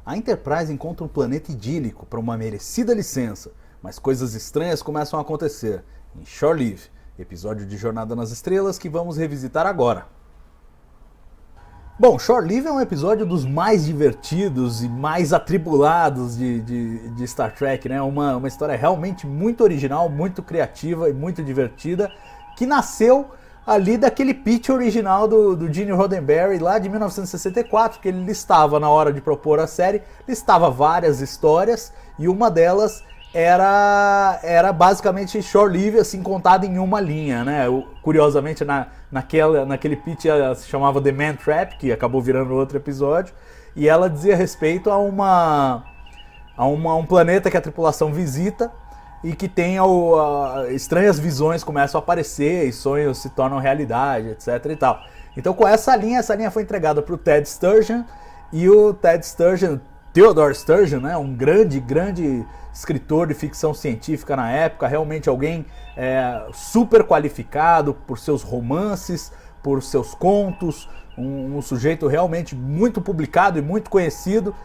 A Enterprise encontra um planeta idílico para uma merecida licença, mas coisas estranhas começam a acontecer. Em Shore Leave, episódio de Jornada nas Estrelas que vamos revisitar agora. Bom, Shore Leave é um episódio dos mais divertidos e mais atribulados de Star Trek, né? Uma história realmente muito original, muito criativa e muito divertida, que nasceu ali daquele pitch original do Gene Roddenberry lá de 1964, que ele listava na hora de propor a série, listava várias histórias e uma delas era basicamente Shore Leave, assim, contada em uma linha, né? Curiosamente, naquele pitch ela se chamava The Man Trap, que acabou virando outro episódio, e ela dizia respeito a um planeta que a tripulação visita e que tem estranhas visões começam a aparecer e sonhos se tornam realidade, etc e tal. Então com essa linha foi entregada para o Ted Sturgeon, e o Ted Sturgeon, Theodore Sturgeon, né, um grande escritor de ficção científica na época, realmente alguém super qualificado por seus romances, por seus contos, um sujeito realmente muito publicado e muito conhecido,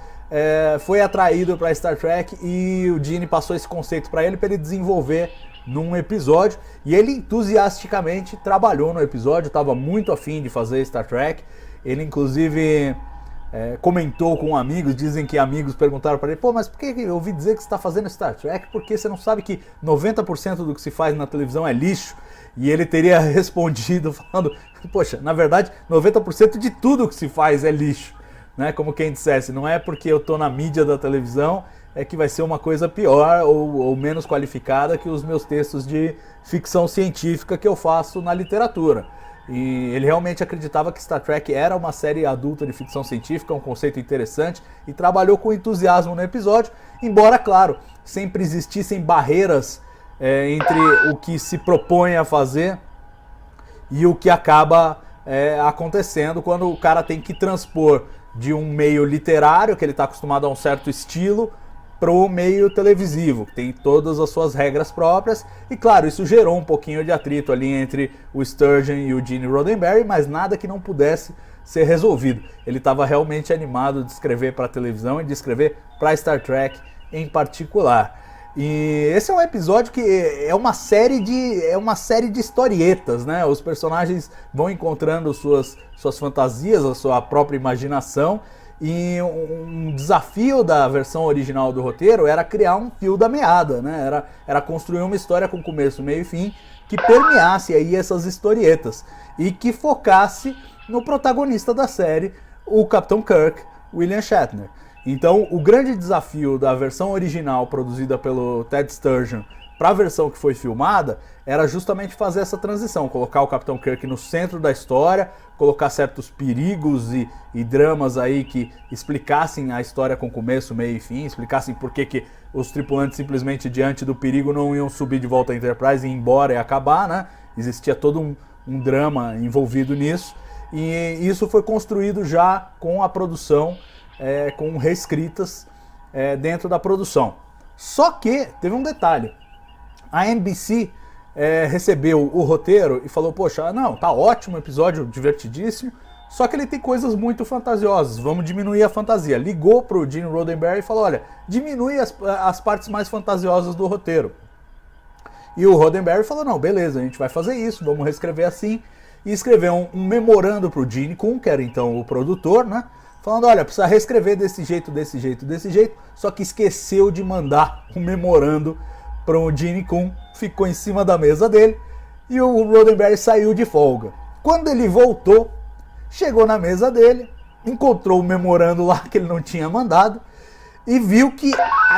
foi atraído para Star Trek e o Gene passou esse conceito para ele desenvolver num episódio, e ele entusiasticamente trabalhou no episódio, estava muito afim de fazer Star Trek. Ele inclusive comentou com amigos, dizem que amigos perguntaram para ele: pô, mas por que eu ouvi dizer que você está fazendo Star Trek? Porque você não sabe que 90% do que se faz na televisão é lixo? E ele teria respondido falando: poxa, na verdade 90% de tudo que se faz é lixo, né? Como quem dissesse, não é porque eu tô na mídia da televisão que vai ser uma coisa pior ou menos qualificada que os meus textos de ficção científica que eu faço na literatura. E ele realmente acreditava que Star Trek era uma série adulta de ficção científica, um conceito interessante, e trabalhou com entusiasmo no episódio, embora, claro, sempre existissem barreiras entre o que se propõe a fazer e o que acaba acontecendo quando o cara tem que transpor de um meio literário, que ele está acostumado a um certo estilo, para o meio televisivo, que tem todas as suas regras próprias. E claro, isso gerou um pouquinho de atrito ali entre o Sturgeon e o Gene Roddenberry, mas nada que não pudesse ser resolvido. Ele estava realmente animado de escrever para a televisão e de escrever para Star Trek em particular. E esse é um episódio que é uma série de historietas, né? Os personagens vão encontrando suas fantasias, a sua própria imaginação. E um desafio da versão original do roteiro era criar um fio da meada, né? Era construir uma história com começo, meio e fim, que permeasse aí essas historietas e que focasse no protagonista da série, o Capitão Kirk, William Shatner. Então, o grande desafio da versão original produzida pelo Ted Sturgeon para a versão que foi filmada era justamente fazer essa transição, colocar o Capitão Kirk no centro da história, colocar certos perigos e dramas aí que explicassem a história com começo, meio e fim, explicassem por que os tripulantes simplesmente diante do perigo não iam subir de volta à Enterprise e ir embora e acabar, né? Existia todo um drama envolvido nisso, e isso foi construído já com a produção, com reescritas dentro da produção. Só que teve um detalhe: a NBC recebeu o roteiro e falou: poxa, não, tá ótimo, episódio divertidíssimo, só que ele tem coisas muito fantasiosas, vamos diminuir a fantasia. Ligou pro Gene Roddenberry e falou: olha, diminui as partes mais fantasiosas do roteiro. E o Roddenberry falou: não, beleza, a gente vai fazer isso, vamos reescrever assim. E escreveu um memorando pro Gene Coon, que era então o produtor, né? Falando: olha, precisa reescrever desse jeito, só que esqueceu de mandar um memorando para o Gene Coon, ficou em cima da mesa dele e o Roddenberry saiu de folga. Quando ele voltou, chegou na mesa dele, encontrou o memorando lá que ele não tinha mandado e viu que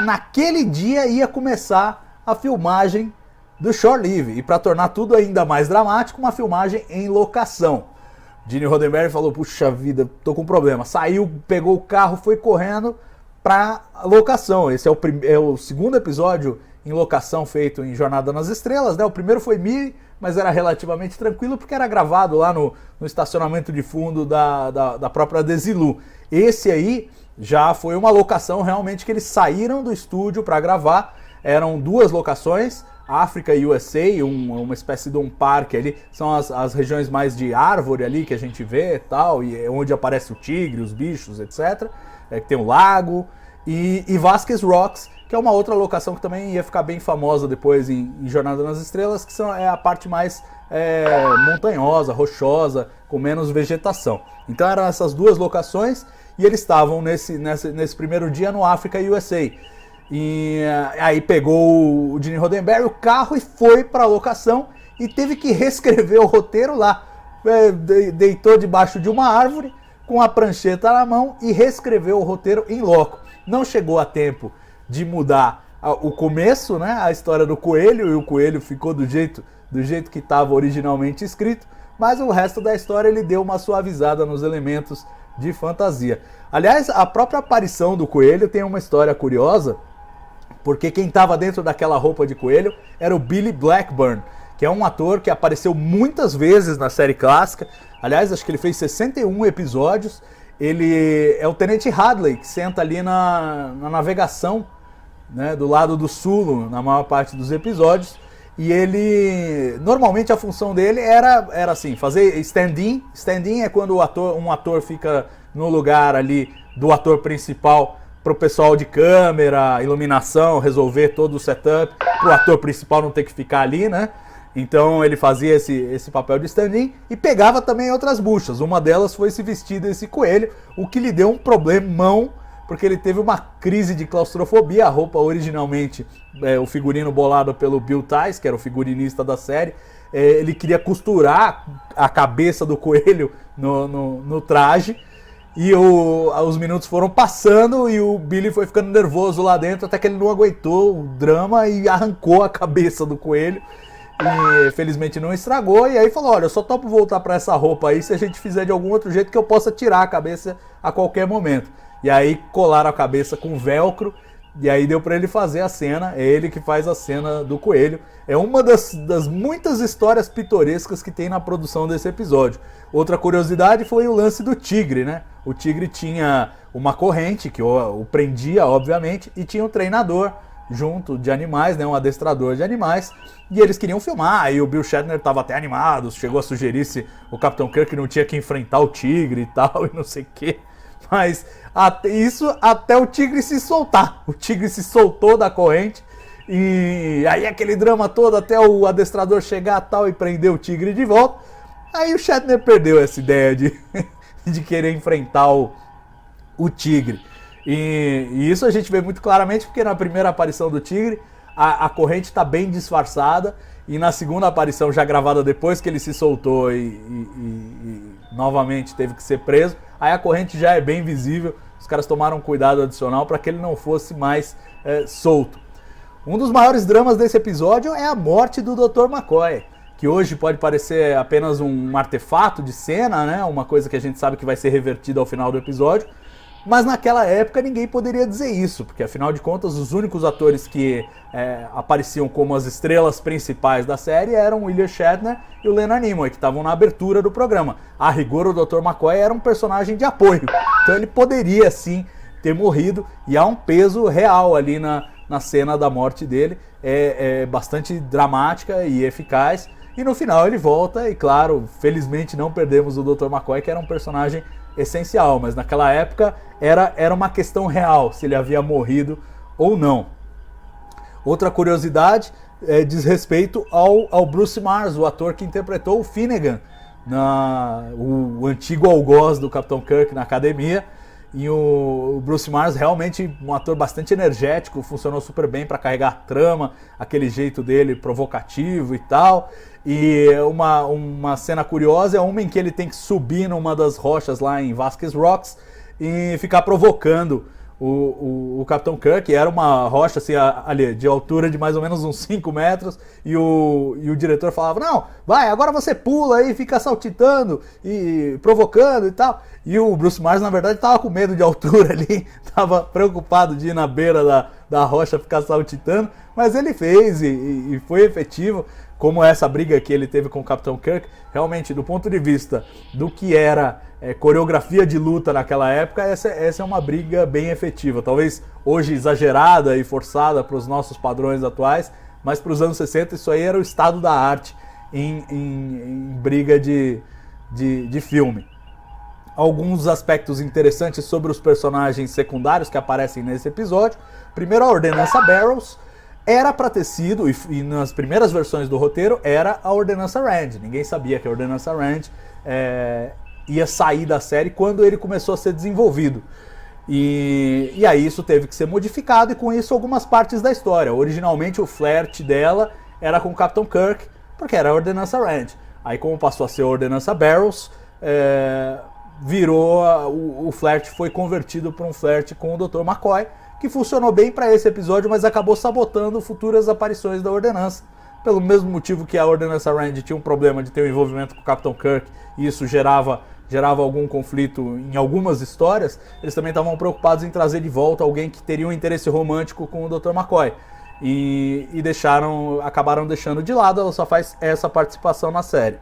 naquele dia ia começar a filmagem do Shore Leave, e para tornar tudo ainda mais dramático, uma filmagem em locação. Gene Roddenberry falou: puxa vida, tô com um problema. Saiu, pegou o carro, foi correndo para a locação. Esse é o segundo episódio em locação feito em Jornada nas Estrelas, né? O primeiro foi Mir, mas era relativamente tranquilo porque era gravado lá no estacionamento de fundo da própria Desilu. Esse aí já foi uma locação realmente que eles saíram do estúdio para gravar. Eram duas locações, África e USA, uma espécie de um parque ali, são as regiões mais de árvore ali que a gente vê e tal, e onde aparece o tigre, os bichos, etc. que tem um lago, e Vasquez Rocks, que é uma outra locação que também ia ficar bem famosa depois em Jornada nas Estrelas, que é a parte mais montanhosa, rochosa, com menos vegetação. Então eram essas duas locações, e eles estavam nesse primeiro dia no Africa USA. E aí pegou o Gene Roddenberry, o carro, e foi para a locação, e teve que reescrever o roteiro lá. Deitou debaixo de uma árvore, com a prancheta na mão, e reescreveu o roteiro em loco. Não chegou a tempo de mudar o começo, né, a história do coelho, e o coelho ficou do jeito que estava originalmente escrito, mas o resto da história ele deu uma suavizada nos elementos de fantasia. Aliás, a própria aparição do coelho tem uma história curiosa, porque quem estava dentro daquela roupa de coelho era o Billy Blackburn, que é um ator que apareceu muitas vezes na série clássica. Aliás, acho que ele fez 61 episódios. Ele é o Tenente Hadley, que senta ali na navegação, né, do lado do sul, na maior parte dos episódios. E ele, normalmente a função dele era assim, fazer stand-in. Stand-in é quando um ator fica no lugar ali do ator principal, para o pessoal de câmera, iluminação, resolver todo o setup, para o ator principal não ter que ficar ali, né? Então ele fazia esse papel de stand-in e pegava também outras buchas. Uma delas foi esse vestido, esse coelho, o que lhe deu um problemão, porque ele teve uma crise de claustrofobia. A roupa originalmente, o figurino bolado pelo Bill Tice, que era o figurinista da série, ele queria costurar a cabeça do coelho no traje, e os minutos foram passando e o Billy foi ficando nervoso lá dentro, até que ele não aguentou o drama e arrancou a cabeça do coelho. E felizmente não estragou, e aí falou: olha, eu só topo voltar para essa roupa aí se a gente fizer de algum outro jeito que eu possa tirar a cabeça a qualquer momento. E aí colaram a cabeça com velcro, e aí deu para ele fazer a cena. É ele que faz a cena do coelho. É uma das muitas histórias pitorescas que tem na produção desse episódio. Outra curiosidade foi o lance do tigre, né? O tigre tinha uma corrente que o prendia, obviamente, e tinha um treinador junto de animais, né, um adestrador de animais, e eles queriam filmar. Aí o Bill Shatner estava até animado, chegou a sugerir se o Capitão Kirk não tinha que enfrentar o tigre e tal, e não sei o que. Mas até o tigre se soltar. O tigre se soltou da corrente, e aí aquele drama todo até o adestrador chegar tal e prender o tigre de volta. Aí o Shatner perdeu essa ideia de querer enfrentar o tigre. E isso a gente vê muito claramente porque na primeira aparição do tigre a corrente está bem disfarçada, e na segunda aparição, já gravada depois que ele se soltou e novamente teve que ser preso, aí a corrente já é bem visível. Os caras tomaram um cuidado adicional para que ele não fosse mais solto. Um dos maiores dramas desse episódio é a morte do Dr. McCoy, que hoje pode parecer apenas um artefato de cena, né? Uma coisa que a gente sabe que vai ser revertida ao final do episódio. Mas naquela época ninguém poderia dizer isso, porque afinal de contas os únicos atores que apareciam como as estrelas principais da série eram William Shatner e o Leonard Nimoy, que estavam na abertura do programa. A rigor, o Dr. McCoy era um personagem de apoio, então ele poderia sim ter morrido, e há um peso real ali na cena da morte dele, é bastante dramática e eficaz, e no final ele volta, e claro, felizmente não perdemos o Dr. McCoy, que era um personagem essencial, mas naquela época era uma questão real se ele havia morrido ou não. Outra curiosidade diz respeito ao Bruce Mars, o ator que interpretou o Finnegan, o antigo algoz do Capitão Kirk na academia. E o Bruce Mars, realmente um ator bastante energético, funcionou super bem para carregar trama, aquele jeito dele provocativo e tal. E uma cena curiosa é uma em que ele tem que subir numa das rochas lá em Vasquez Rocks e ficar provocando o Capitão Kirk. Era uma rocha assim, ali, de altura de mais ou menos uns 5 metros, e o diretor falava: não, vai, agora você pula aí, fica saltitando e provocando e tal. E o Bruce Mars, na verdade, estava com medo de altura ali, estava preocupado de ir na beira da rocha ficar saltitando, mas ele fez e foi efetivo. Como essa briga que ele teve com o Capitão Kirk, realmente, do ponto de vista do que era coreografia de luta naquela época, essa é uma briga bem efetiva. Talvez hoje exagerada e forçada para os nossos padrões atuais, mas para os anos 60 isso aí era o estado da arte em briga de filme. alguns aspectos interessantes sobre os personagens secundários que aparecem nesse episódio. Primeiro, a Ordenança Barrows era para ter sido, e nas primeiras versões do roteiro, era a Ordenança Rand. Ninguém sabia que a Ordenança Rand ia sair da série quando ele começou a ser desenvolvido. E aí isso teve que ser modificado, e com isso algumas partes da história. Originalmente o flerte dela era com o Capitão Kirk, porque era a Ordenança Rand. Aí como passou a ser a Ordenança Barrows, virou, o flerte foi convertido para um flerte com o Dr. McCoy, que funcionou bem para esse episódio, mas acabou sabotando futuras aparições da Ordenança. Pelo mesmo motivo que a Ordenança Rand tinha um problema de ter um envolvimento com o Capitão Kirk, e isso gerava algum conflito em algumas histórias, eles também estavam preocupados em trazer de volta alguém que teria um interesse romântico com o Dr. McCoy. E acabaram deixando de lado, ela só faz essa participação na série.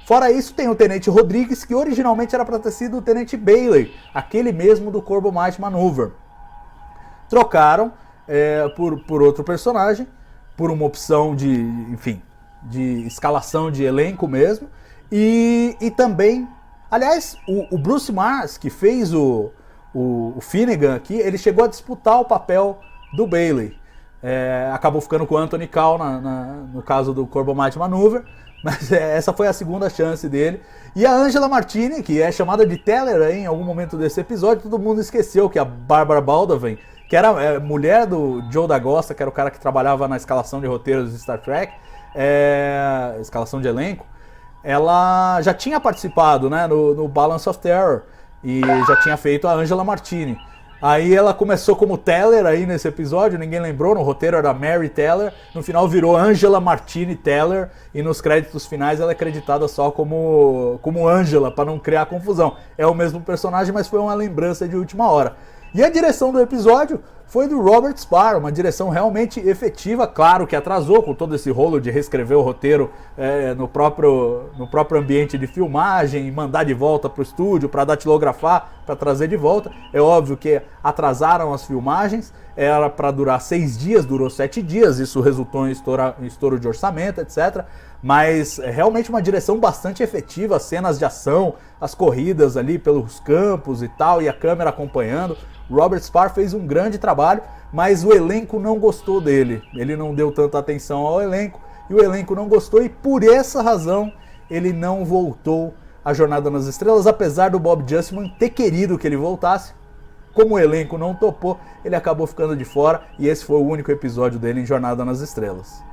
Fora isso, tem o Tenente Rodrigues, que originalmente era para ter sido o Tenente Bailey, aquele mesmo do Corbomite Maneuver. Trocaram por outro personagem, por uma opção de escalação de elenco mesmo, e também, aliás, o Bruce Mars, que fez o Finnegan aqui, ele chegou a disputar o papel do Bailey. Acabou ficando com o Anthony Call no caso do Corbomite Maneuver, mas essa foi a segunda chance dele. E a Angela Martini, que é chamada de Teller em algum momento desse episódio, todo mundo esqueceu que a Barbara Baldwin, que era mulher do Joe D'Agosta, que era o cara que trabalhava na escalação de roteiros de Star Trek, escalação de elenco, ela já tinha participado, né, no Balance of Terror, e já tinha feito a Angela Martini. Aí ela começou como Teller aí nesse episódio, ninguém lembrou, no roteiro era Mary Teller, no final virou Angela Martini Teller, e nos créditos finais ela é creditada só como Angela, para não criar confusão. É o mesmo personagem, mas foi uma lembrança de última hora. E a direção do episódio foi do Robert Sparrow, uma direção realmente efetiva, claro que atrasou com todo esse rolo de reescrever o roteiro no próprio ambiente de filmagem, e mandar de volta para o estúdio, para datilografar, para trazer de volta. É óbvio que atrasaram as filmagens, era para durar 6 dias, durou 7 dias, isso resultou em estouro de orçamento, etc. Mas é realmente uma direção bastante efetiva, cenas de ação, as corridas ali pelos campos e tal, e a câmera acompanhando. Robert Sparrow fez um grande trabalho, mas o elenco não gostou dele. Ele não deu tanta atenção ao elenco, e o elenco não gostou, e por essa razão ele não voltou à Jornada nas Estrelas, apesar do Bob Justman ter querido que ele voltasse. Como o elenco não topou, ele acabou ficando de fora, e esse foi o único episódio dele em Jornada nas Estrelas.